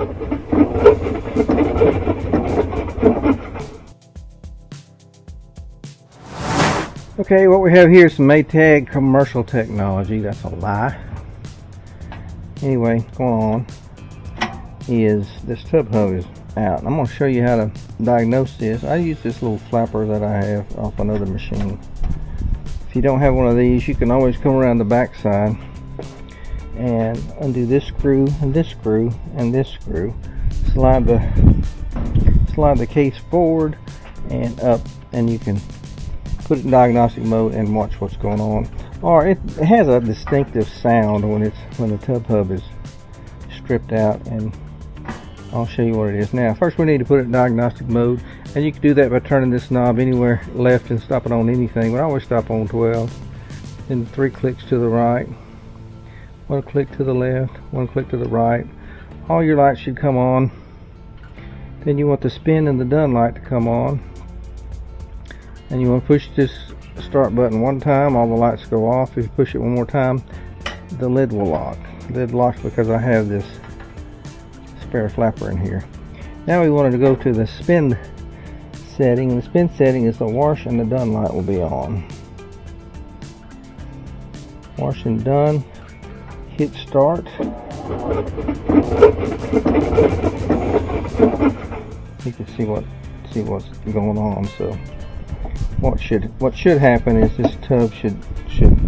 Okay, what we have here is some Maytag commercial technology. That's a lie. Anyway, what's going on is this tub hub is out. I'm going to show you how to diagnose this. I use this little flapper that I have off another machine. If you don't have one of these, you can always come around the back side and undo this screw and this screw and this screw. Slide the case forward and up, and you can put it in diagnostic mode and watch what's going on. Or it has a distinctive sound when the tub hub is stripped out, and I'll show you what it is. Now, first we need to put it in diagnostic mode, and you can do that by turning this knob anywhere left and stop it on anything, but I always stop on 12. Then 3 clicks to the right, 1 click to the left, 1 click to the right. All your lights should come on. Then you want the spin and the done light to come on, and you want to push this start button one time, all the lights go off. If you push it one more time, the lid will lock. The lid locks because I have this spare flapper in here. Now we wanted to go to the spin setting, and the spin setting is the wash and the done light will be on. Wash and done. Hit start. You can see what's going on. So what should happen is this tub should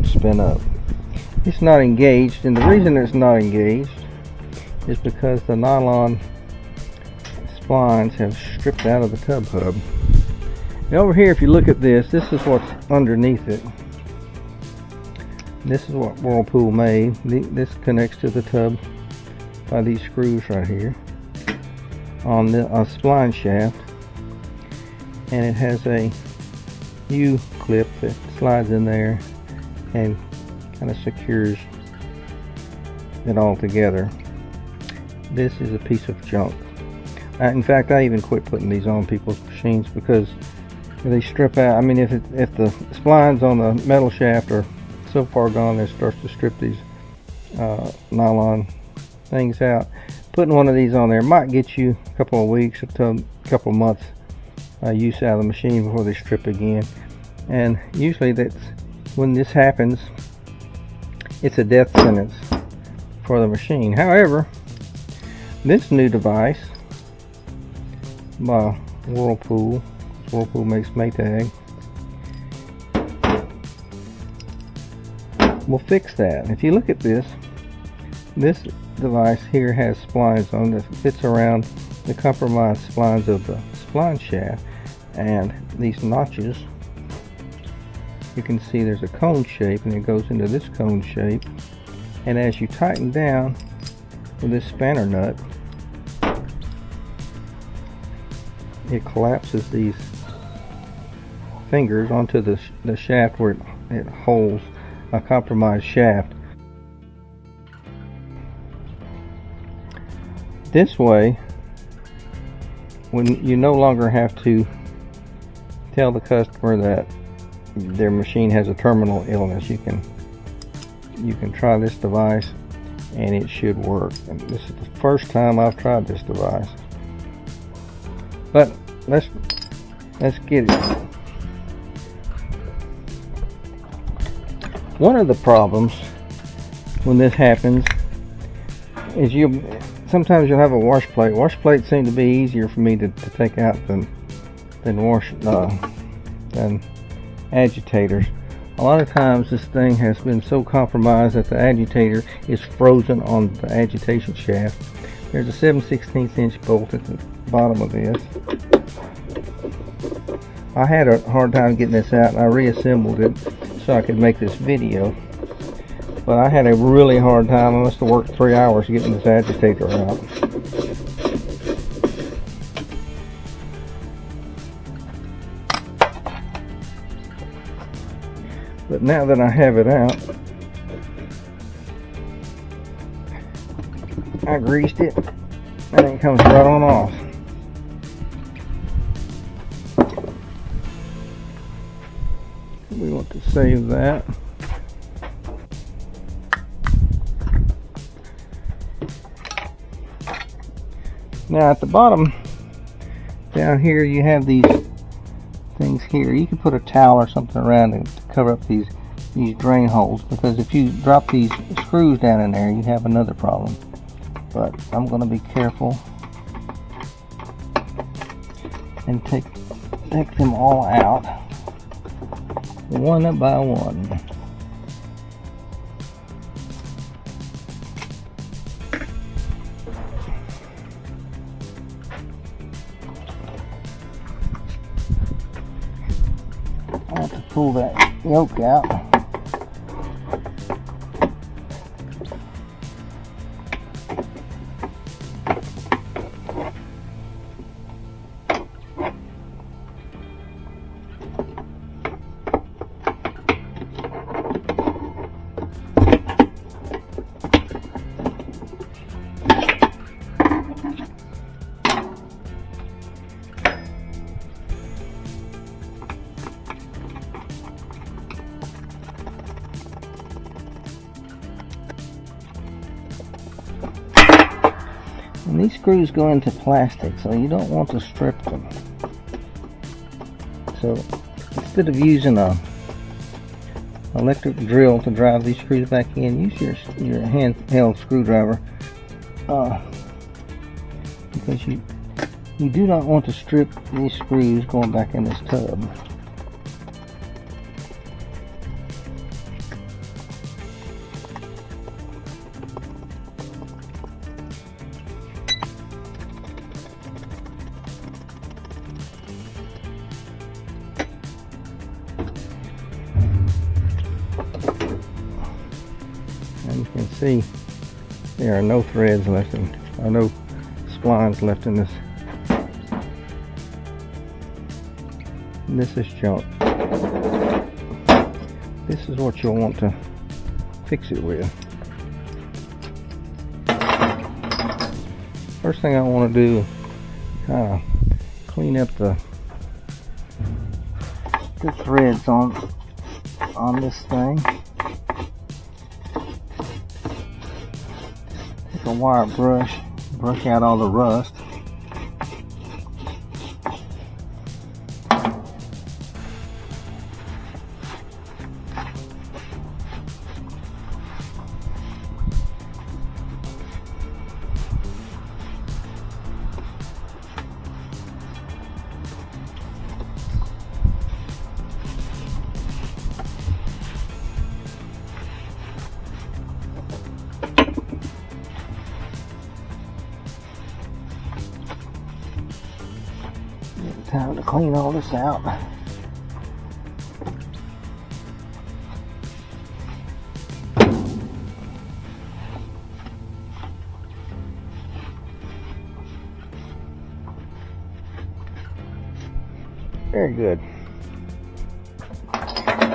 spin up. It's not engaged, and the reason it's not engaged is because the nylon splines have stripped out of the tub hub. And over here, if you look at this is what's underneath it. This is what Whirlpool made. This connects to the tub by these screws right here on the spline shaft, and it has a U-clip that slides in there and kind of secures it all together. This is a piece of junk. In fact, I even quit putting these on people's machines because they strip out. I mean, if the splines on the metal shaft are so far gone that it starts to strip these nylon things out, putting one of these on there might get you a couple of weeks up to a couple of months use out of the machine before they strip again. And usually that's when this happens, it's a death sentence for the machine. However, this new device by Whirlpool makes Maytag, will fix that. If you look at this device here has splines on that fits around the compromised splines of the spline shaft, and these notches, you can see there's a cone shape, and it goes into this cone shape, and as you tighten down with this spanner nut, it collapses these fingers onto the shaft where it holds a compromised shaft. This way, when you no longer have to tell the customer that their machine has a terminal illness, you can try this device and it should work. And this is the first time I've tried this device, but let's get it. One of the problems when this happens is sometimes you'll have a wash plate. Wash plates seem to be easier for me to take out than agitators. A lot of times this thing has been so compromised that the agitator is frozen on the agitation shaft. There's a 7/16 inch bolt at the bottom of this. I had a hard time getting this out, and I reassembled it so I could make this video. But I had a really hard time. I must have worked 3 hours getting this agitator out. But now that I have it out, I greased it, and it comes right on off. We want to save that. Now at the bottom down here you have these things here. You can put a towel or something around it to cover up these drain holes, because if you drop these screws down in there you have another problem. But I'm going to be careful and take them all out one by one. I have to pull that yoke out. And these screws go into plastic, so you don't want to strip them. So instead of using a electric drill to drive these screws back in, use your handheld screwdriver, because you do not want to strip these screws going back in this tub. And you can see there are no threads left in, or no splines left in this. And this is junk. This is what you'll want to fix it with. First thing I want to do is kind of clean up the threads on this thing. Take a wire brush out all the rust. Time to clean all this out. Very good.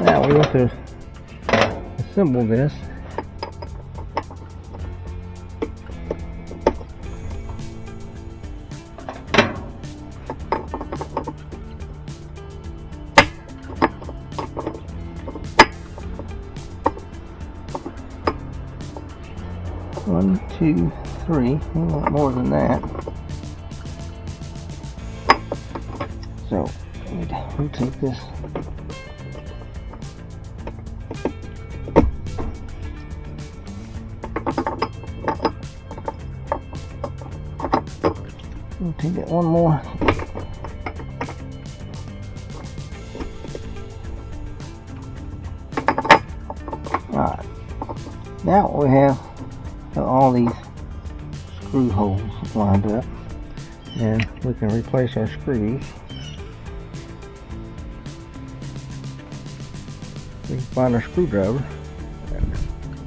Now we want to assemble this. One, two, three. We want more than that. So we'll take this. We'll take it one more. Alright. Now we have all these screw holes lined up, and we can replace our screws. We can find our screwdriver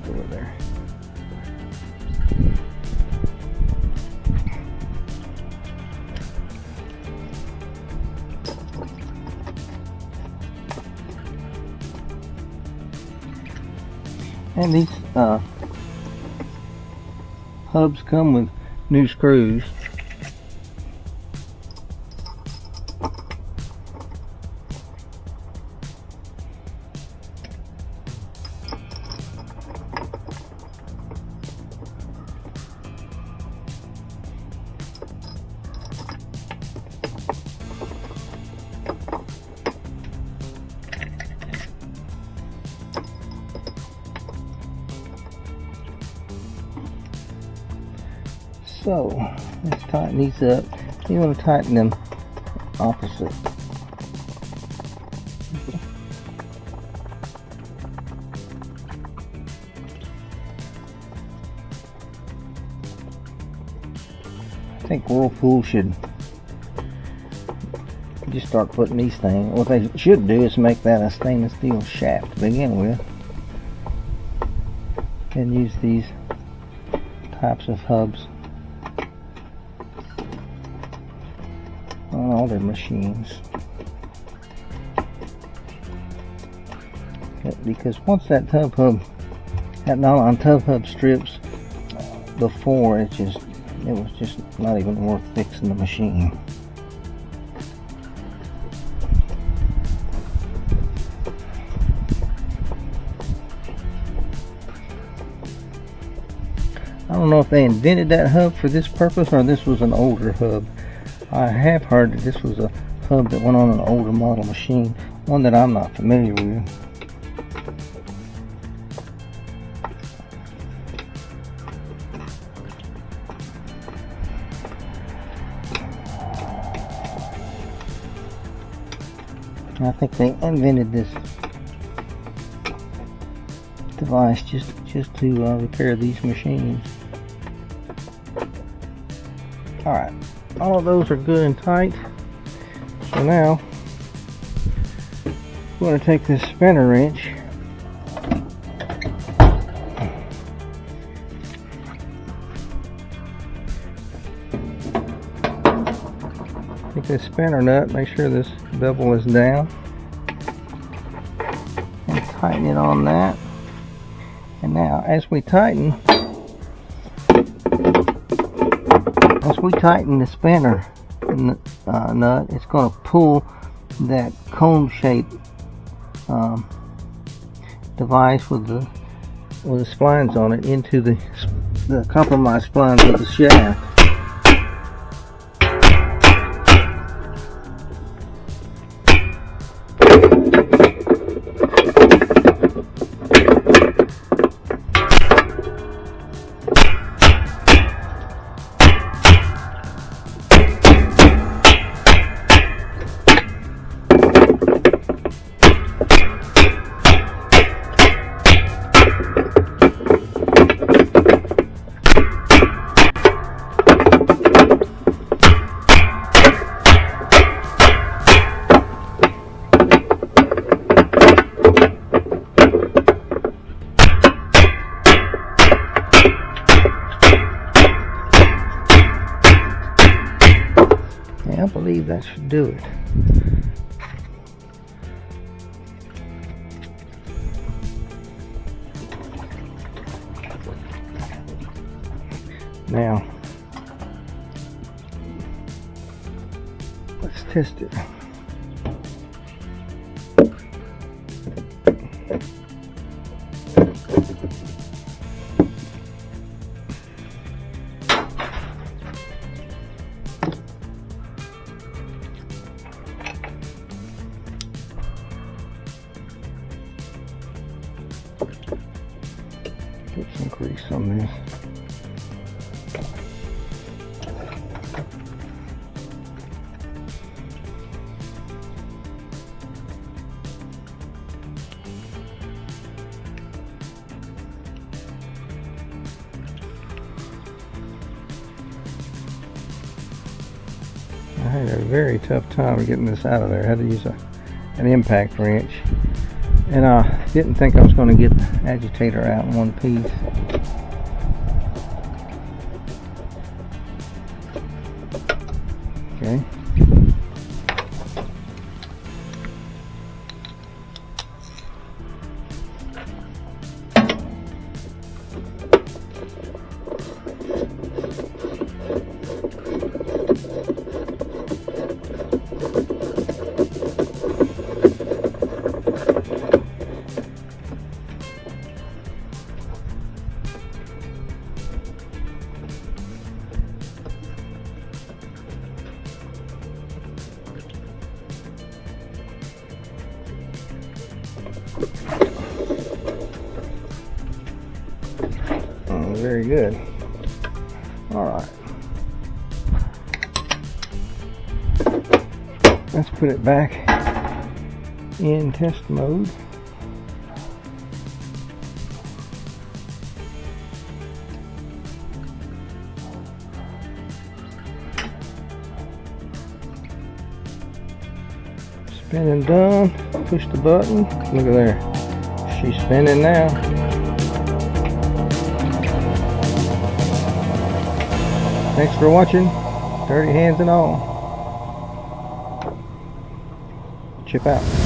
over there. And these hubs come with new screws. So let's tighten these up. You want to tighten them opposite. I think Whirlpool should just start putting these things. What they should do is make that a stainless steel shaft to begin with, and use these types of hubs on all their machines. Because once that tub hub, that nylon tub hub strips before, it was just not even worth fixing the machine. I don't know if they invented that hub for this purpose or this was an older hub. I have heard that this was a hub that went on an older model machine, one that I'm not familiar with. I think they invented this device just to repair these machines. Alright, all of those are good and tight. So now we're going to take this spinner wrench take this spinner nut, make sure this bevel is down, and tighten it on that. And now as we tighten the spinner nut, it's going to pull that cone-shaped device with the splines on it into the compromised splines of the shaft. I believe that should do it. Now, let's test it. Put some grease on this. I had a very tough time getting this out of there. I had to use an impact wrench, and I didn't think I was going to get the agitator out in one piece. Okay. Very good. All right. Let's put it back in test mode. Spinning done. Push the button. Look at there. She's spinning now. Thanks for watching. Dirty hands and all. Chip out.